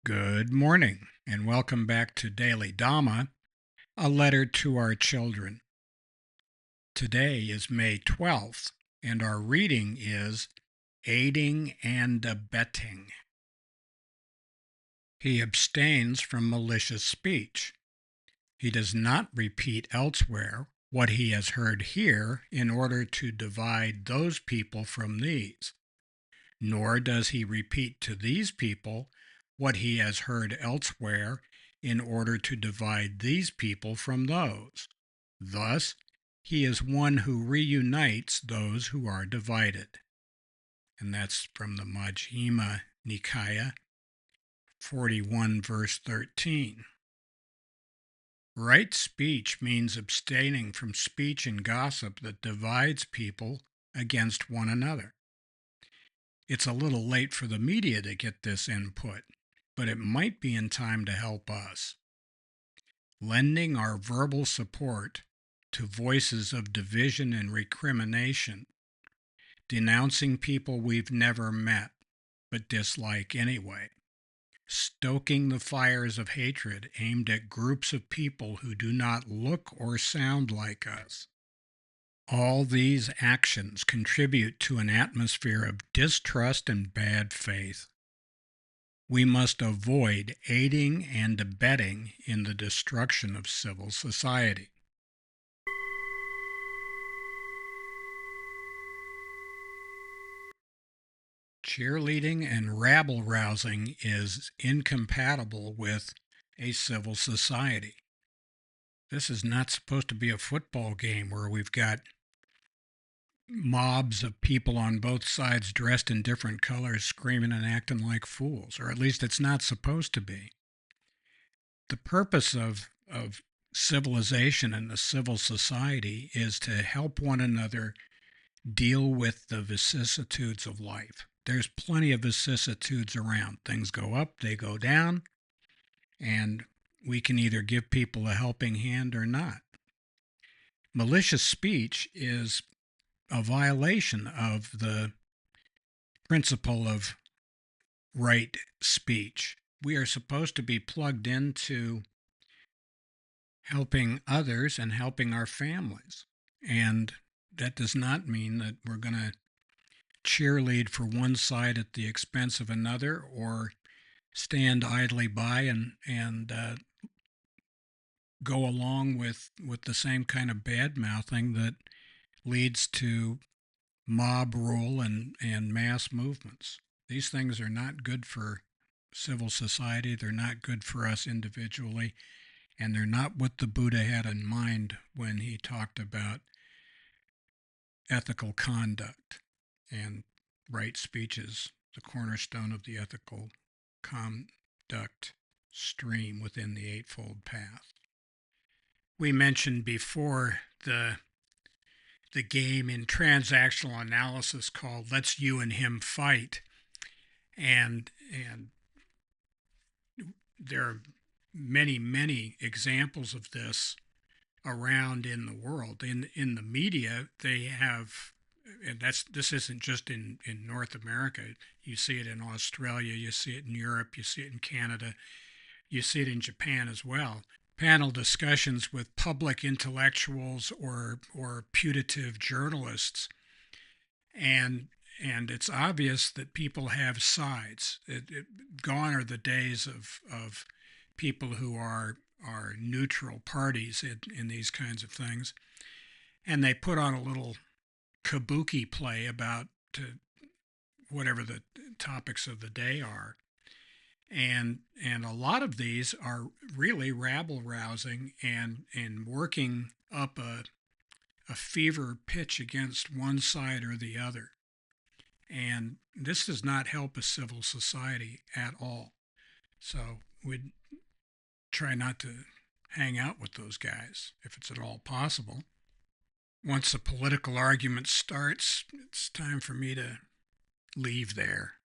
Good morning, and welcome back to Daily Dhamma, a letter to our children. Today is May 12th, and our reading is Aiding and Abetting. He abstains from malicious speech. He does not repeat elsewhere what he has heard here in order to divide those people from these, nor does he repeat to these people what he has heard elsewhere in order to divide these people from those. Thus, he is one who reunites those who are divided. And that's from the Majjhima Nikaya, 41, verse 13. Right speech means abstaining from speech and gossip that divides people against one another. It's a little late for the media to get this input, but it might be in time to help us. Lending our verbal support to voices of division and recrimination, denouncing people we've never met but dislike anyway, stoking the fires of hatred aimed at groups of people who do not look or sound like us. All these actions contribute to an atmosphere of distrust and bad faith. We must avoid aiding and abetting in the destruction of civil society. Cheerleading and rabble-rousing is incompatible with a civil society. This is not supposed to be a football game where we've got mobs of people on both sides dressed in different colors screaming and acting like fools, or at least it's not supposed to be. The purpose of civilization and the civil society is to help one another deal with the vicissitudes of life. There's plenty of vicissitudes around. Things go up, they go down, and we can either give people a helping hand or not. Malicious speech is a violation of the principle of right speech. We are supposed to be plugged into helping others and helping our families. And that does not mean that we're going to cheerlead for one side at the expense of another or stand idly by and go along with the same kind of bad-mouthing that leads to mob rule and mass movements. These things are not good for civil society. They're not good for us individually. And they're not what the Buddha had in mind when he talked about ethical conduct. And right speech is the cornerstone of the ethical conduct stream within the Eightfold Path. We mentioned before the game in transactional analysis called Let's You and Him Fight. And there are many examples of this around in the world. In the media, they have, and this isn't just in North America. You see it in Australia, you see it in Europe, you see it in Canada, you see it in Japan as well. Panel discussions with public intellectuals or putative journalists, and it's obvious that people have sides. Gone are the days of people who are neutral parties in these kinds of things, and they put on a little kabuki play about whatever the topics of the day are. And a lot of these are really rabble-rousing and working up a fever pitch against one side or the other. And this does not help a civil society at all. So we'd try not to hang out with those guys if it's at all possible. Once a political argument starts, it's time for me to leave there.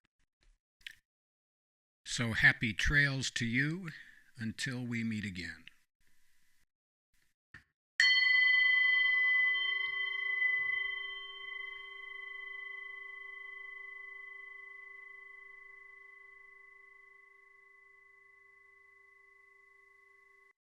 So happy trails to you until we meet again.